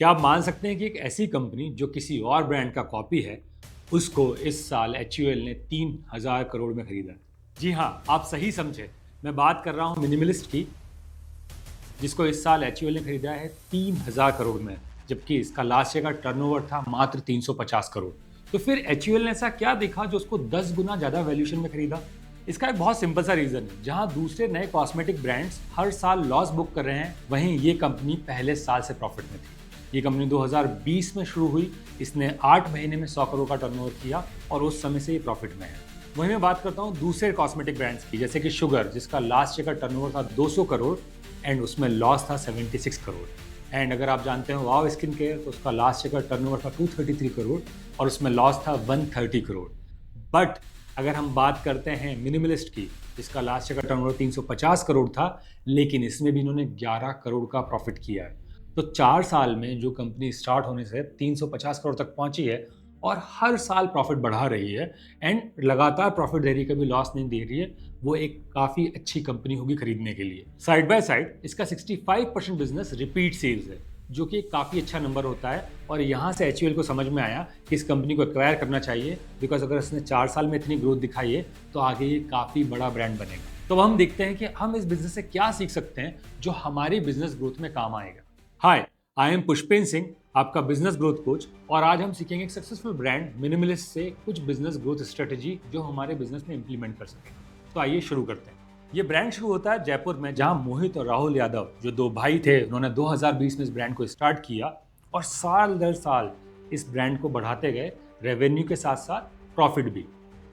क्या आप मान सकते हैं कि एक ऐसी कंपनी जो किसी और ब्रांड का कॉपी है, उसको इस साल एचयूएल ने 3000 करोड़ में खरीदा? जी हाँ, आप सही समझे। मैं बात कर रहा हूँ मिनिमलिस्ट की, जिसको इस साल एचयूएल ने खरीदा है 3000 करोड़ में, जबकि इसका लास्ट ईयर का टर्नओवर था मात्र 350 करोड़। तो फिर एचयूएल ने ऐसा क्या देखा जो उसको 10 गुना ज्यादा वैल्यूएशन में खरीदा? इसका एक बहुत सिंपल सा रीजन है। जहां दूसरे नए कॉस्मेटिक ब्रांड्स हर साल लॉस बुक कर रहे हैं, वहीं ये कंपनी पहले साल से प्रॉफिट में थी। ये कंपनी 2020 में शुरू हुई, इसने 8 महीने में 100 करोड़ का टर्नओवर किया और उस समय से ये प्रॉफिट में है। वहीं मैं बात करता हूँ दूसरे कॉस्मेटिक ब्रांड्स की, जैसे कि शुगर, जिसका लास्ट ईयर का टर्नओवर था 200 करोड़ एंड उसमें लॉस था 76 करोड़। एंड अगर आप जानते हो वाव स्किन केयर, तो उसका लास्ट ईयर का टर्नओवर था 233 करोड़ और उसमें लॉस था 130 करोड़। बट अगर हम बात करते हैं मिनिमलिस्ट की, जिसका लास्ट ईयर का टर्नओवर 350 करोड़ था, लेकिन इसमें भी इन्होंने 11 करोड़ का प्रॉफिट किया है। तो 4 साल में जो कंपनी स्टार्ट होने से 350 करोड़ तक पहुंची है और हर साल प्रॉफिट बढ़ा रही है एंड लगातार प्रॉफिट दे रही है, कभी लॉस नहीं दे रही है, वो एक काफ़ी अच्छी कंपनी होगी खरीदने के लिए। साइड बाय साइड इसका 65% बिजनेस रिपीट सेल्स है, जो कि काफ़ी अच्छा नंबर होता है। और यहाँ से एचयूएल को समझ में आया कि इस कंपनी को एक्वायर करना चाहिए, बिकॉज अगर इसने 4 साल में इतनी ग्रोथ दिखाई है तो आगे ये काफ़ी बड़ा ब्रांड बनेगा। तो हम देखते हैं कि हम इस बिजनेस से क्या सीख सकते हैं जो हमारी बिजनेस ग्रोथ में काम आएगा। हाय, आई एम पुष्पेन सिंह, आपका बिजनेस ग्रोथ कोच, और आज हम सीखेंगे एक सक्सेसफुल ब्रांड मिनिमलिस्ट से कुछ बिजनेस ग्रोथ स्ट्रेटेजी जो हमारे बिजनेस में इंप्लीमेंट कर सकें। तो आइए शुरू करते हैं। ये ब्रांड शुरू होता है जयपुर में, जहां मोहित और राहुल यादव, जो दो भाई थे, उन्होंने 2020 में इस ब्रांड को स्टार्ट किया और साल दर साल इस ब्रांड को बढ़ाते गए, रेवेन्यू के साथ साथ प्रॉफिट भी।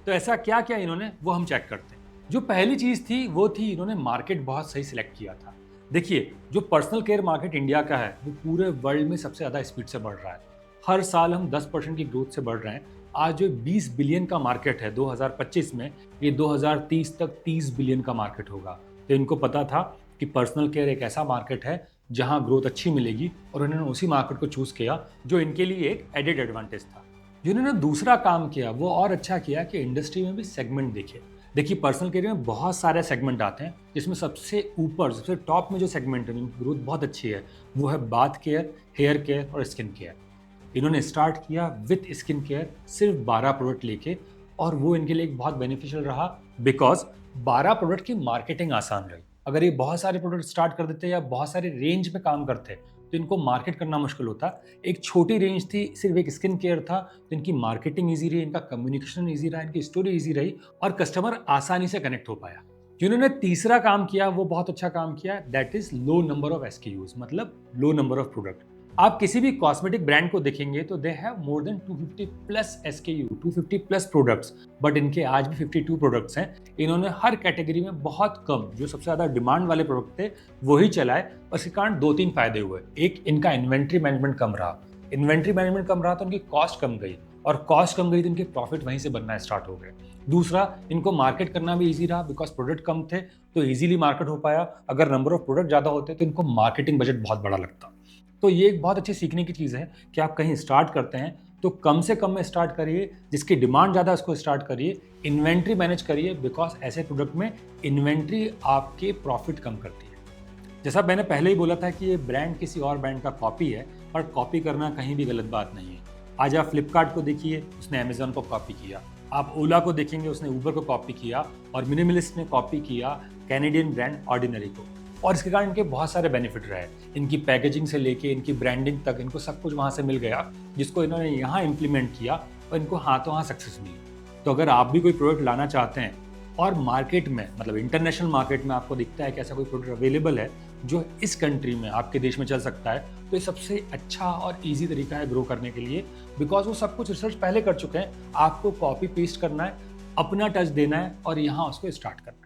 तो ऐसा क्या किया इन्होंने, वो हम चेक करते हैं। जो पहली चीज थी वो थी इन्होंने मार्केट बहुत सही सिलेक्ट किया था। देखिए, जो पर्सनल केयर मार्केट इंडिया का है वो पूरे वर्ल्ड में सबसे ज़्यादा स्पीड से बढ़ रहा है। हर साल हम 10% की ग्रोथ से बढ़ रहे हैं। आज जो 20 बिलियन का मार्केट है 2025 में, ये 2030 तक 30 बिलियन का मार्केट होगा। तो इनको पता था कि पर्सनल केयर एक ऐसा मार्केट है जहां ग्रोथ अच्छी मिलेगी और उन्होंने उसी मार्केट को चूज किया, जो इनके लिए एक एडेड एडवांटेज था। जिन्होंने दूसरा काम किया वो और अच्छा किया कि इंडस्ट्री में भी सेगमेंट देखे। देखिए, पर्सनल केयर में बहुत सारे सेगमेंट आते हैं, जिसमें सबसे ऊपर, सबसे टॉप में जो सेगमेंट है जिनकी ग्रोथ बहुत अच्छी है, वो है बाथ केयर, हेयर केयर और स्किन केयर। इन्होंने स्टार्ट किया विथ स्किन केयर सिर्फ 12 प्रोडक्ट लेके, और वो इनके लिए एक बहुत बेनिफिशियल रहा, बिकॉज 12 प्रोडक्ट की मार्केटिंग आसान रही। अगर ये बहुत सारे प्रोडक्ट स्टार्ट कर देते या बहुत सारे रेंज पे काम करते तो इनको मार्केट करना मुश्किल होता। एक छोटी रेंज थी, सिर्फ एक स्किन केयर था, तो इनकी मार्केटिंग ईजी रही, इनका कम्युनिकेशन ईजी रहा, इनकी स्टोरी ईजी रही और कस्टमर आसानी से कनेक्ट हो पाया। जिन्होंने तीसरा काम किया वो बहुत अच्छा काम किया, that is low number of SKUs, मतलब लो नंबर ऑफ प्रोडक्ट। आप किसी भी कॉस्मेटिक ब्रांड को देखेंगे तो they have more than 250 plus SKU, 250 plus products, but इनके आज भी 52 प्रोडक्ट्स हैं। इन्होंने हर कैटेगरी में बहुत कम, जो सबसे ज़्यादा डिमांड वाले प्रोडक्ट थे वही चलाए, और इसके कारण 2-3 फायदे हुए। एक, इनका इन्वेंट्री मैनेजमेंट कम रहा। इन्वेंट्री मैनेजमेंट कम रहा तो इनकी कॉस्ट कम गई, और कॉस्ट कम गई तो इनके प्रॉफिट वहीं से बनना स्टार्ट हो गए। दूसरा, इनको मार्केट करना भी ईजी रहा, बिकॉज प्रोडक्ट कम थे तो ईजिली मार्केट हो पाया। अगर नंबर ऑफ प्रोडक्ट ज़्यादा होते तो इनको मार्केटिंग बजट बहुत बड़ा लगता। तो ये एक बहुत अच्छी सीखने की चीज़ है कि आप कहीं स्टार्ट करते हैं तो कम से कम में स्टार्ट करिए, जिसकी डिमांड ज़्यादा है उसको स्टार्ट करिए, इन्वेंट्री मैनेज करिए, बिकॉज ऐसे प्रोडक्ट में इन्वेंट्री आपके प्रॉफिट कम करती है। जैसा मैंने पहले ही बोला था कि ये ब्रांड किसी और ब्रांड का कॉपी है, पर कॉपी करना कहीं भी गलत बात नहीं है। आज आप फ्लिपकार्ट को देखिए, उसने अमेजोन को कॉपी किया। आप ओला को देखेंगे, उसने ऊबर को कॉपी किया, और मिनिमलिस्ट ने कॉपी किया कैनेडियन ब्रांड ऑर्डिनरी को। और इसके कारण इनके बहुत सारे बेनिफिट रहे। इनकी पैकेजिंग से लेके इनकी ब्रांडिंग तक, इनको सब कुछ वहाँ से मिल गया, जिसको इन्होंने यहाँ इम्प्लीमेंट किया और इनको हाथों हाथ सक्सेस मिली। तो अगर आप भी कोई प्रोडक्ट लाना चाहते हैं और मार्केट में, मतलब इंटरनेशनल मार्केट में आपको दिखता है कि ऐसा कोई प्रोडक्ट अवेलेबल है जो इस कंट्री में, आपके देश में चल सकता है, तो ये सबसे अच्छा और ईजी तरीका है ग्रो करने के लिए, बिकॉज वो सब कुछ रिसर्च पहले कर चुके हैं। आपको कॉपी पेस्ट करना है, अपना टच देना है और यहाँ उसको स्टार्ट करना है।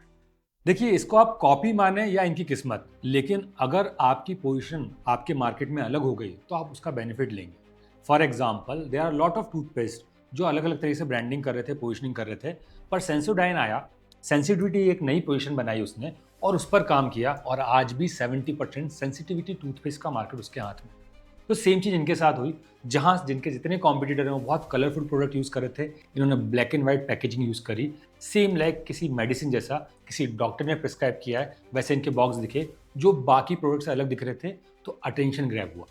देखिए, इसको आप कॉपी माने या इनकी किस्मत, लेकिन अगर आपकी पोजीशन आपके मार्केट में अलग हो गई तो आप उसका बेनिफिट लेंगे। For example, there are lot of toothpaste जो अलग अलग तरीके से ब्रांडिंग कर रहे थे, पोजिशनिंग कर रहे थे, पर सेंसोडाइन आया, सेंसिटिविटी एक नई पोजीशन बनाई उसने और उस पर काम किया, और आज भी 70% सेंसिटिविटी टूथपेस्ट का मार्केट उसके हाथ में। तो सेम चीज़ इनके साथ हुई, जहाँ जिनके जितने कॉम्पिटिटर हैं वो बहुत कलरफुल प्रोडक्ट यूज़ कर रहे थे, इन्होंने black and white packaging use करी। सेम लाइक किसी मेडिसिन जैसा, किसी डॉक्टर ने प्रिस्क्राइब किया है वैसे इनके बॉक्स दिखे, जो बाकी प्रोडक्ट से अलग दिख रहे थे, तो अटेंशन ग्रैब हुआ।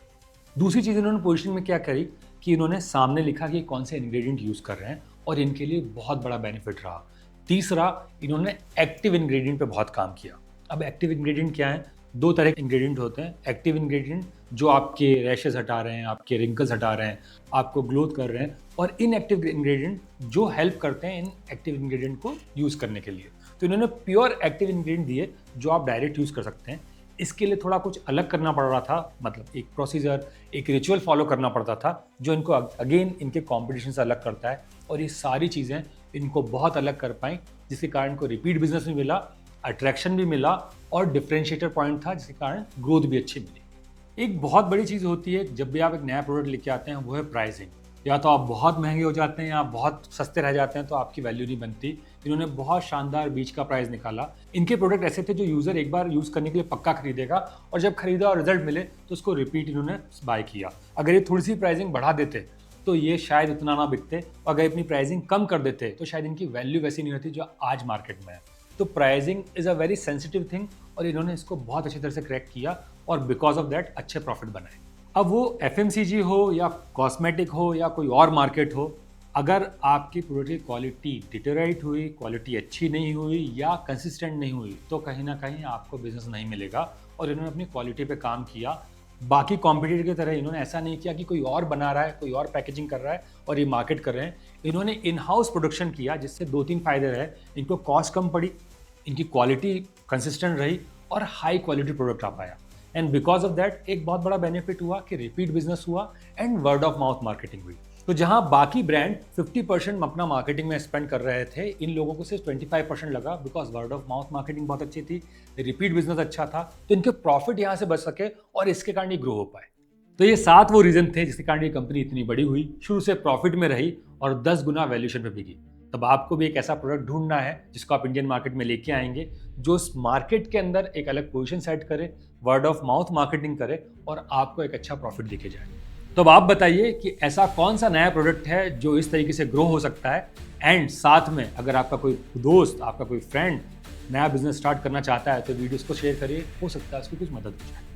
दूसरी चीज़ इन्होंने पोजीशनिंग में क्या करी कि इन्होंने सामने लिखा कि कौन से इंग्रेडिएंट यूज़ कर रहे हैं और इनके लिए बहुत बड़ा बेनिफिट रहा। तीसरा, इन्होंने एक्टिव इंग्रेडिएंट पे बहुत काम किया। अब एक्टिव इंग्रेडिएंट क्या है? दो तरह के इंग्रेडिएंट होते हैं। एक्टिव इंग्रेडिएंट जो आपके रैशेस हटा रहे हैं, आपके रिंकल्स हटा रहे हैं, आपको ग्लोथ कर रहे हैं, और इनएक्टिव इंग्रेडिएंट जो हेल्प करते हैं इन एक्टिव इंग्रेडिएंट को यूज़ करने के लिए। तो इन्होंने प्योर एक्टिव इंग्रेडिएंट दिए जो आप डायरेक्ट यूज़ कर सकते हैं। इसके लिए थोड़ा कुछ अलग करना पड़ रहा था, मतलब एक प्रोसीजर, एक रिचुअल फॉलो करना पड़ता था जो इनको अगेन इनके कॉम्पिटिशन से अलग करता है, और ये सारी चीज़ें इनको बहुत अलग कर पाई, जिसके कारण इनको रिपीट बिजनेस भी मिला, अट्रैक्शन भी मिला और डिफरेंशिएटर पॉइंट था, जिसके कारण ग्रोथ भी अच्छी मिली। एक बहुत बड़ी चीज़ होती है जब भी आप एक नया प्रोडक्ट लेके आते हैं, वो है प्राइसिंग। या तो आप बहुत महंगे हो जाते हैं या बहुत सस्ते रह जाते हैं, तो आपकी वैल्यू नहीं बनती। इन्होंने बहुत शानदार बीच का प्राइस निकाला। इनके प्रोडक्ट ऐसे थे जो यूज़र एक बार यूज़ करने के लिए पक्का खरीदेगा, और जब खरीदा और रिजल्ट मिले तो उसको रिपीट इन्होंने बाय किया। अगर ये थोड़ी सी प्राइसिंग बढ़ा देते तो ये शायद इतना ना बिकते, और अगर अपनी प्राइसिंग कम कर देते तो शायद इनकी वैल्यू वैसी नहीं होती जो आज मार्केट में है। तो pricing is a very sensitive thing, और इन्होंने इसको बहुत अच्छी तरह से क्रैक किया और बिकॉज ऑफ दैट अच्छे प्रॉफिट बनाए। अब वो FMCG हो या कॉस्मेटिक हो या कोई और मार्केट हो, अगर आपकी प्रोडक्ट की क्वालिटी डिटेरियोरेट हुई, क्वालिटी अच्छी नहीं हुई या कंसिस्टेंट नहीं हुई, तो कहीं ना कहीं आपको बिजनेस नहीं मिलेगा। और इन्होंने अपनी क्वालिटी पे काम किया। बाकी कॉम्पिटिटर की तरह इन्होंने ऐसा नहीं किया कि कोई और बना रहा है, कोई और पैकेजिंग कर रहा है और ये मार्केट कर रहे हैं। इन्होंने इन हाउस प्रोडक्शन किया, जिससे 2-3 फायदे रहे। इनको कॉस्ट कम पड़ी, इनकी क्वालिटी कंसिस्टेंट रही और हाई क्वालिटी प्रोडक्ट आ पाया। एंड बिकॉज ऑफ दैट एक बहुत बड़ा बेनिफिट हुआ कि रिपीट बिजनेस हुआ and word of mouth marketing हुई। तो जहां बाकी ब्रांड 50% अपना मार्केटिंग में स्पेंड कर रहे थे, इन लोगों को सिर्फ 25% लगा, because word of mouth marketing बहुत अच्छी थी, रिपीट बिजनेस अच्छा था, तो इनके प्रॉफिट यहाँ से बच सके और इसके कारण ये ग्रो हो पाए। तो ये 7 वो रीजन थे जिसके कारण ये कंपनी इतनी बड़ी हुई, शुरू से प्रॉफिट में रही और 10 गुना वैल्यूएशन पे बिकी। तब आपको भी एक ऐसा प्रोडक्ट ढूंढना है जिसको आप इंडियन मार्केट में लेके आएंगे, जो उस मार्केट के अंदर एक अलग पोजीशन सेट करे, वर्ड ऑफ माउथ मार्केटिंग करे और आपको एक अच्छा प्रॉफिट दिखे जाए। तो अब आप बताइए कि ऐसा कौन सा नया प्रोडक्ट है जो इस तरीके से ग्रो हो सकता है, एंड साथ में अगर आपका कोई दोस्त, आपका कोई फ्रेंड नया बिजनेस स्टार्ट करना चाहता है तो वीडियोस को शेयर करिए, हो सकता है उसकी कुछ मदद हो जाए।